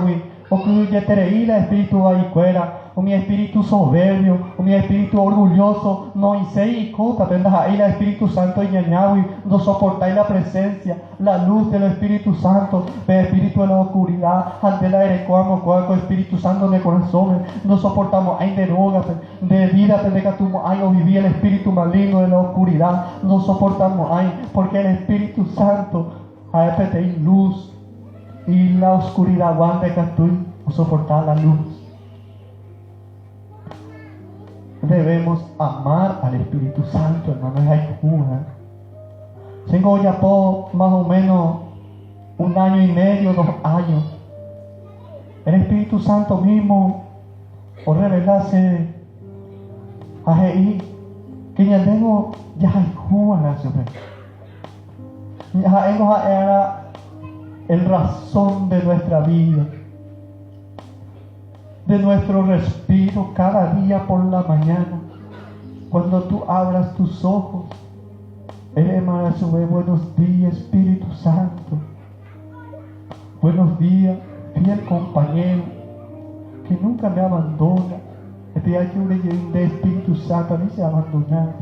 o que yo te reí el Espíritu ahí fuera, o mi espíritu soberbio, o mi espíritu orgulloso, no hice y cuta, tendas ahí el Espíritu Santo y ñañahui, no soportáis la presencia, la luz del Espíritu Santo, el espíritu de la oscuridad, ante la erecuamos, cuaco Espíritu Santo de corazón, no soportamos ahí de drogas, de vida, de que tú ahí o viví el espíritu maligno de la oscuridad, no soportamos ahí, porque el Espíritu Santo a este luz y la oscuridad aguante que tú soportar la luz. Debemos amar al Espíritu Santo, hermanos. Hay cura. Tengo ya por más o menos 1 año y medio, 2 años. El Espíritu Santo mismo, por revelarse a Él, que ya tengo, ya hay cura, ya era el razón de nuestra vida, de nuestro respiro cada día por la mañana. Cuando tú abras tus ojos, hermano, buenos días, Espíritu Santo. Buenos días, fiel compañero, que nunca me abandona. Este día que un de Espíritu Santo, a mí se abandonado.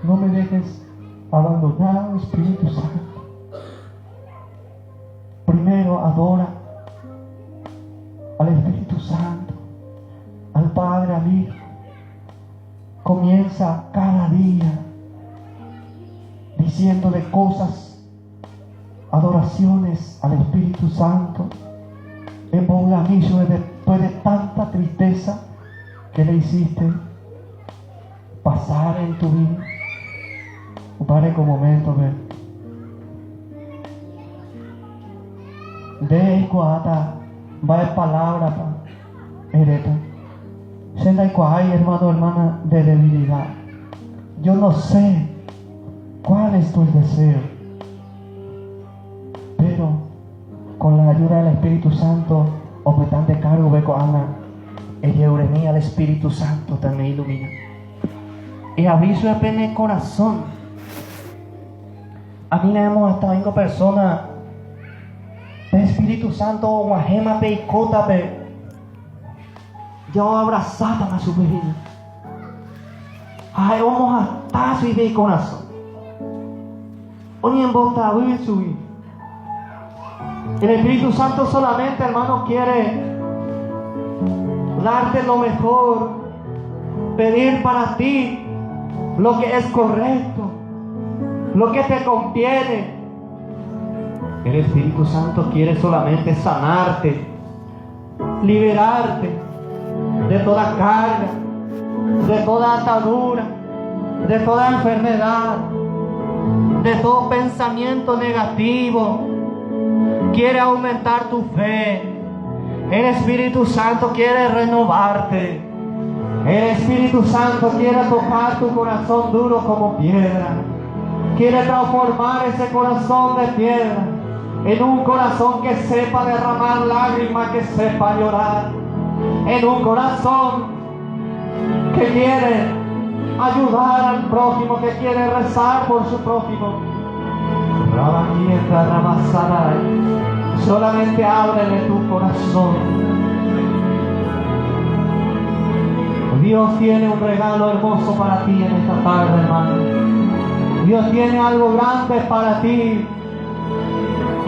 No me dejes abandonar, Espíritu Santo. Primero adora al Espíritu Santo, al Padre, al Hijo. Comienza cada día diciéndole cosas, adoraciones al Espíritu Santo. En Bogamillo, después de tanta tristeza que le hiciste pasar en tu vida, pare un momento, ve. De cuata va palabra pa ereta. Senda hay, hermano, hermana, de debilidad. Yo no sé cuál es tu deseo, pero con la ayuda del Espíritu Santo, opetante cargo beco ana, el euremía el Espíritu Santo también ilumina. Y aviso de pene el corazón. A mí no hemos estado en personas el Espíritu Santo, guajema peicota pe. Yo abrazaba a su vida. Ay, vamos a estar y corazón. Oye, en bota subir. El Espíritu Santo solamente, hermano, quiere darte lo mejor, pedir para ti lo que es correcto, lo que te conviene. El Espíritu Santo quiere solamente sanarte, liberarte de toda carga, de toda atadura, de toda enfermedad, de todo pensamiento negativo. Quiere aumentar tu fe. El Espíritu Santo quiere renovarte. El Espíritu Santo quiere tocar tu corazón duro como piedra. Quiere transformar ese corazón de piedra en un corazón que sepa derramar lágrimas, que sepa llorar, en un corazón que quiere ayudar al prójimo, que quiere rezar por su prójimo. Solamente ábrele tu corazón. Dios tiene un regalo hermoso para ti en esta tarde, hermano. Dios tiene algo grande para ti.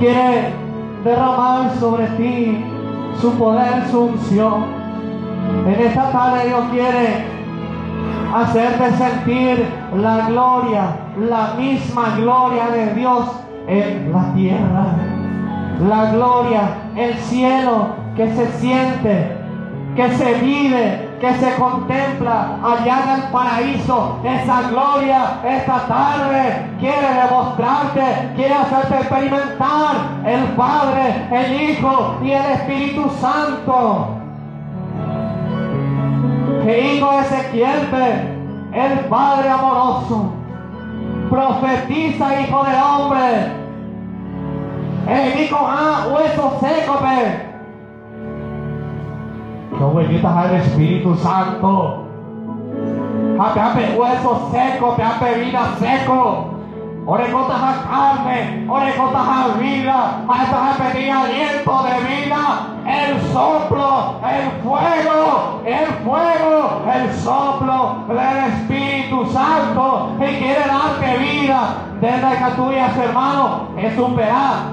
Quiere derramar sobre ti su poder, su unción. En esta tarde Dios quiere hacerte sentir la gloria, la misma gloria de Dios en la tierra. La gloria, el cielo que se siente, que se vive, que se contempla allá en el paraíso, esa gloria, esta tarde quiere demostrarte, quiere hacerte experimentar el Padre, el Hijo y el Espíritu Santo. Que hijo Ezequiel, el Padre amoroso, profetiza, hijo del hombre. El hijo hueso seco, no vuelvitas al Espíritu Santo. Ape hueso seco, ape vida seco. Orejotas a carne, orejotas a vida, a pedir aliento de vida, el soplo, el fuego, el soplo del Espíritu Santo que quiere darte vida. Desde que tú digas, hermano, es un verá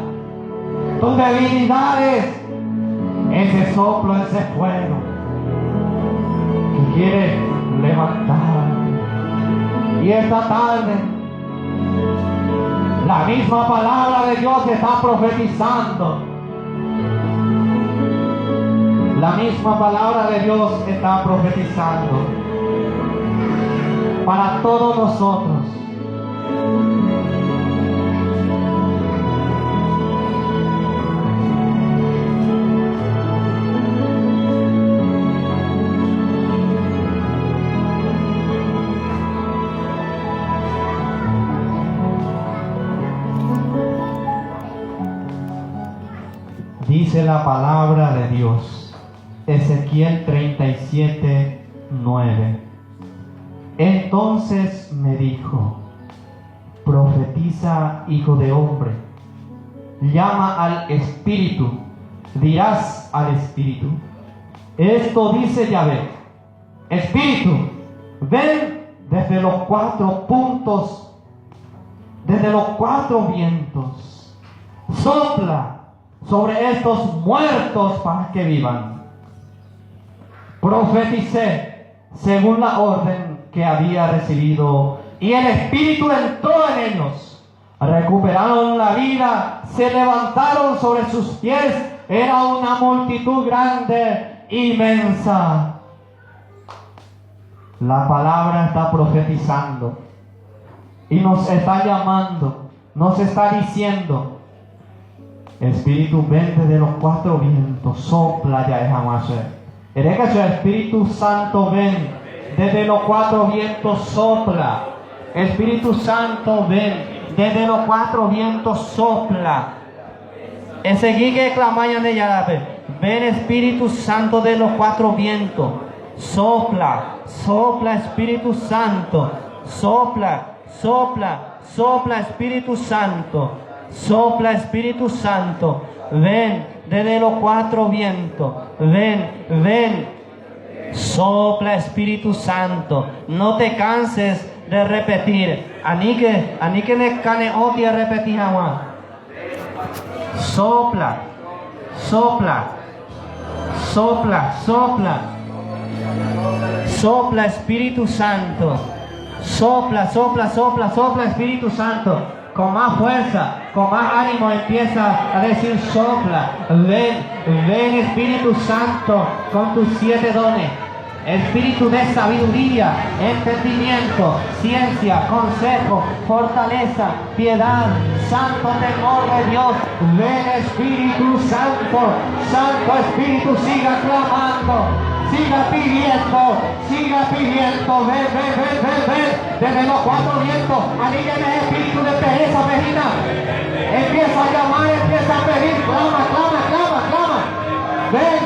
tus debilidades, ese soplo, ese fuego que quiere levantar. Y esta tarde la misma palabra de Dios está profetizando. La misma palabra de Dios está profetizando para todos nosotros. Dice la palabra de Dios, Ezequiel 37:9. Entonces me dijo, profetiza, hijo de hombre, llama al Espíritu, dirás al Espíritu, esto dice Yahvé, Espíritu, ven desde los 4 puntos, desde los 4 vientos, sopla sobre estos muertos para que vivan. Profeticé según la orden que había recibido, y el Espíritu entró en ellos. Recuperaron la vida, se levantaron sobre sus pies. Era una multitud grande, inmensa. La palabra está profetizando y nos está llamando, nos está diciendo, Espíritu, ven desde los 4 vientos, sopla ya jamás. Eres que el Espíritu Santo ven desde los 4 vientos, sopla. Espíritu Santo, ven desde los 4 vientos, sopla. Ese que clamayan de Yarabe, ven Espíritu Santo de los 4 vientos, sopla, sopla Espíritu Santo, sopla, sopla, sopla Espíritu Santo. Sopla Espíritu Santo, ven desde los 4 vientos, ven, sopla Espíritu Santo, no te canses de repetir, ani que le cane oti a repetir jamás, sopla, sopla, sopla, sopla, sopla Espíritu Santo, sopla, sopla, sopla, sopla Espíritu Santo. Con más fuerza, con más ánimo empieza a decir sopla. Ven Espíritu Santo con tus 7 dones. Espíritu de sabiduría, entendimiento, ciencia, consejo, fortaleza, piedad, santo temor de Dios. Ven Espíritu Santo, Santo Espíritu, siga clamando. Siga pidiendo, ven, desde los 4 vientos, alíviame el espíritu de pereza, Regina. Empieza a llamar, empieza a pedir, clama. Ven,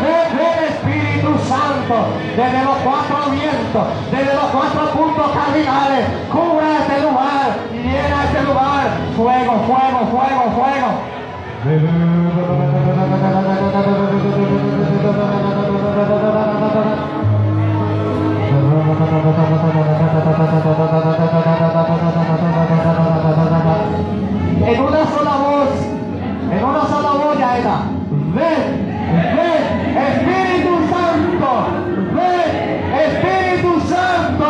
Espíritu Santo, desde los 4 vientos, desde los 4 puntos cardinales, cubra este lugar, llena este lugar, fuego. En una sola voz ya era. Ven, Espíritu Santo, ven, Espíritu Santo,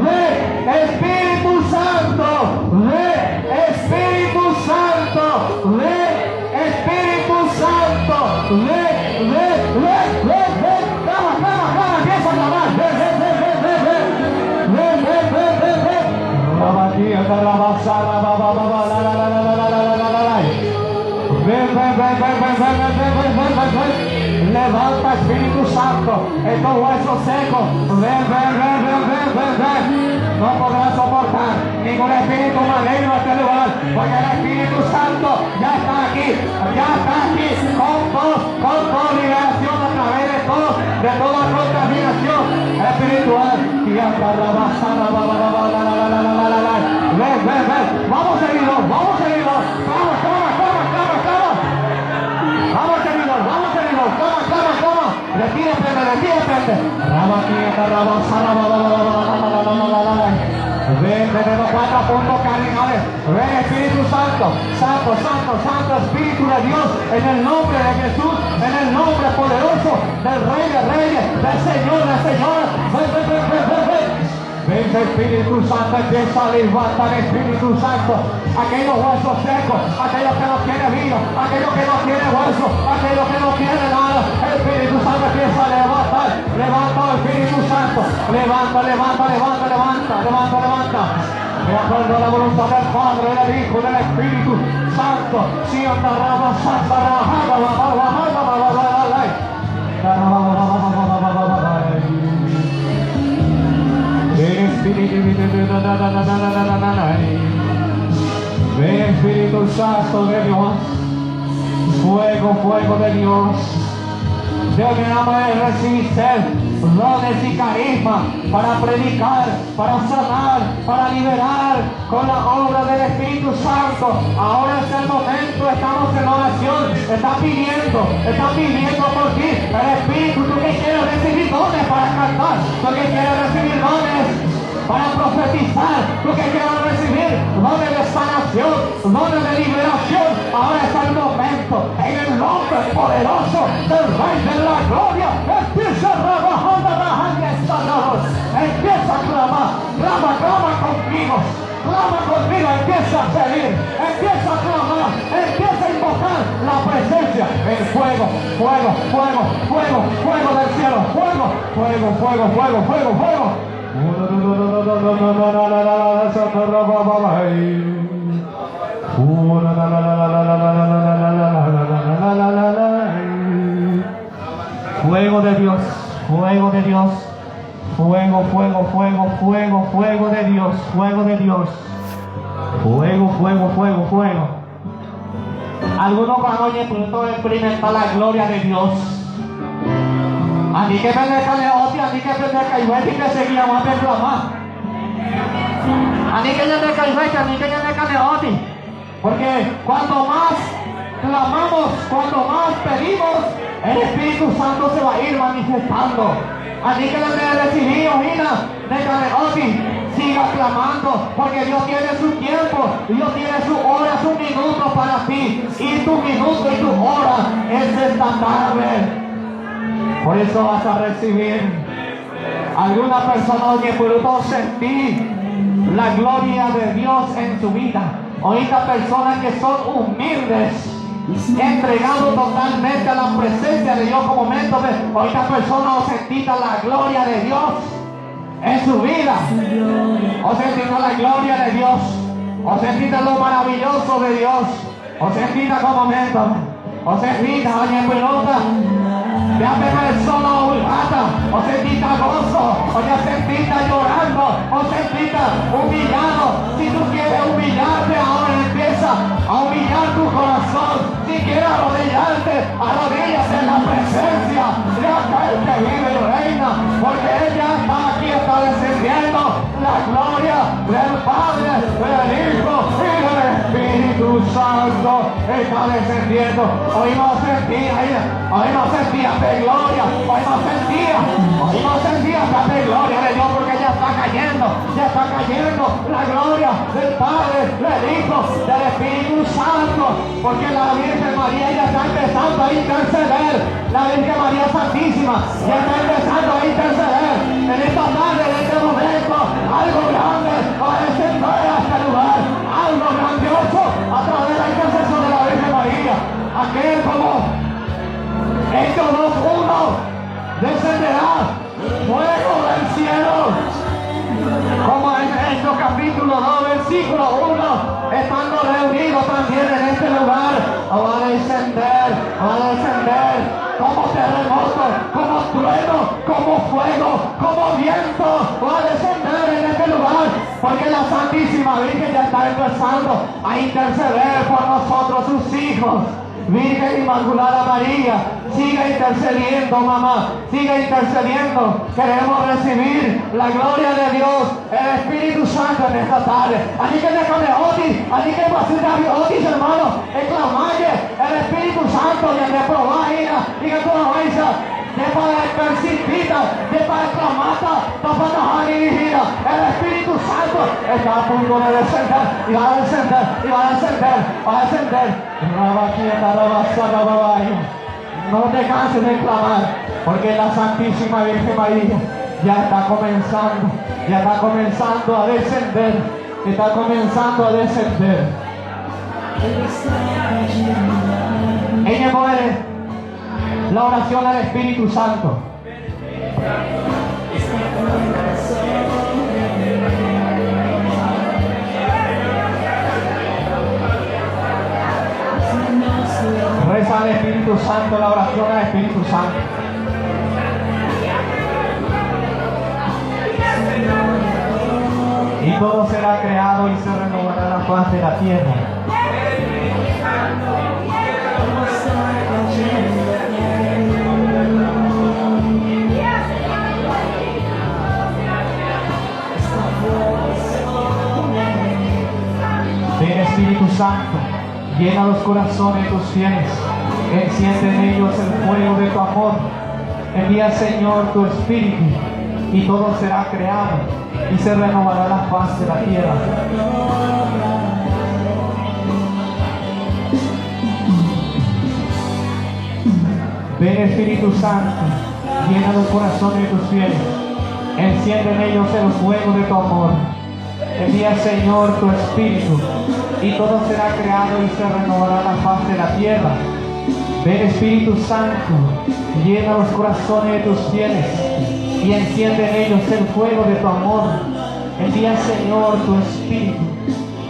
ven, Espíritu Santo, ven, Espíritu Santo, ven, Espíritu Santo, ven. Levanta, Espíritu Santo, estos huesos secos. Ven. No podrás soportar ningún espíritu maligno en este lugar, porque el Espíritu Santo ya está aquí, con toda liberación a través de toda contaminación espiritual. Ven. Vamos, seguidor. Vamos, seguidor. Clama. Retírate. Ven, tenemos 4 puntos cardinales. Ven, Espíritu Santo, Santo, Espíritu de Dios, en el nombre de Jesús, en el nombre poderoso del Rey de Reyes, del Señor de Señores. Ven, Espíritu Santo, empieza a levantar, Espíritu Santo, aquellos huesos secos, aquellos que no tienen vida, aquellos que no tienen huesos, aquellos que no tienen nada. El Espíritu Santo empieza a levantar. Levanta, Espíritu Santo, levanta. De acuerdo a la voluntad del Padre, del Hijo, del Espíritu Santo. Ven, Espíritu Santo de Dios, fuego de Dios. Dios me ama de recibir dones y carisma para predicar, para sanar, para liberar con la obra del Espíritu Santo. Ahora es el momento, estamos en oración, está pidiendo por ti el Espíritu. Tú que quieres recibir dones para cantar, tú que quieres recibir dones para profetizar, tú que quieres recibir dones de sanación, dones de liberación. Ahora es el momento, en el nombre poderoso del Rey de la Gloria. Empieza a trabajar, empieza a clamar, clama conmigo, empieza a pedir, empieza a clamar, empieza a invocar la presencia, el fuego del cielo, fuego. Fuego de Dios, fuego de Dios, fuego de Dios, fuego. Algunos van hoy a experimentar la gloria de Dios. Así que pendejarle otra, así que pendeja y ves que seguíamos a reclamar. Así que ya te caíste, así que ya te cae otra. Porque cuanto más clamamos, cuanto más pedimos, el Espíritu Santo se va a ir manifestando. Así que desde recibir, Ojina, déjame, Oti, siga clamando, porque Dios tiene su tiempo, Dios tiene su hora, su minuto para ti. Y tu minuto y tu hora es esta tarde. Por eso vas a recibir. Alguna persona que pudo sentir la gloria de Dios en su vida. Ahorita personas que son humildes, entregado totalmente a la presencia de Dios como momento de ahorita personas sentirá la gloria de Dios en su vida, o sentirá la gloria de Dios, o sentirá lo maravilloso de Dios, o sentirá como momento, o sentirá oye pelota, ya persona obligada, o sentirá gozo, o ya sentirá llorando, o sentirá humillado. Si tú quieres humillarte ahora, empieza a humillar tu corazón. Si quieres arrodillarte, arrodíllate en la presencia de aquel que vive y reina, porque ella está aquí, está descendiendo la gloria del Padre, del Hijo y del Espíritu Santo. Está descendiendo. Hoy no sentía de gloria, hoy no sentía de gloria de Dios, porque ya está cayendo la gloria del Padre, del Hijo, del Espíritu Santo, porque la Virgen María ya está empezando a interceder. La Virgen María Santísima ya está empezando a interceder. En esta tarde, en este momento, algo grande va a descender a este lugar, algo grandioso a través de la intercesión de la Virgen María. Aquel como estos dos uno descenderá fuego del cielo, como en Hechos capítulo 2 versículo 1, estando reunidos también en este lugar, van a descender como terremoto, como trueno, como fuego, como viento, va a descender en este lugar, porque la Santísima Virgen ya está empezando a interceder por nosotros, sus hijos. Virgen Inmaculada María, siga intercediendo, mamá, siga intercediendo. Queremos recibir la gloria de Dios, el Espíritu Santo en esta tarde. Así que déjame otis, así que otis, hermano, exclamalle el Espíritu Santo y de probar y que tú no vayas. De para percibir, de para exclamar, para dirigir. El Espíritu Santo está a punto de descender y va a descender, y va a descender, va a descender. No te canses de clamar, porque la Santísima Virgen María ya está comenzando a descender, está comenzando a descender. Ella muere. La oración al Espíritu Santo. Reza al Espíritu Santo, la oración al Espíritu Santo. Y todo será creado y se renovará la faz de la tierra. Ven Espíritu Santo, llena los corazones de tus fieles, enciende en ellos el fuego de tu amor. Envía, Señor, tu Espíritu, y todo será creado, y se renovará la faz de la tierra. Ven Espíritu Santo, llena los corazones de tus fieles, enciende en ellos el fuego de tu amor. Envía, Señor, tu Espíritu, y todo será creado y se renovará la faz de la tierra. Ven Espíritu Santo, llena los corazones de tus fieles, y enciende en ellos el fuego de tu amor. Envía, Señor, tu Espíritu,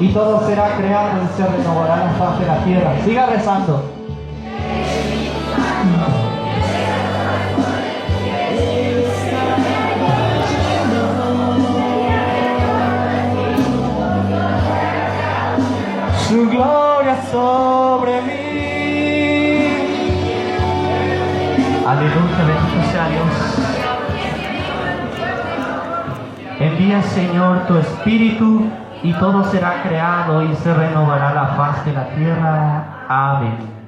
y todo será creado y se renovará la faz de la tierra. Siga rezando. Su gloria sobre mí. Aleluya, bendito sea Dios. Envía, Señor, tu Espíritu, y todo será creado y se renovará la faz de la tierra. Amén.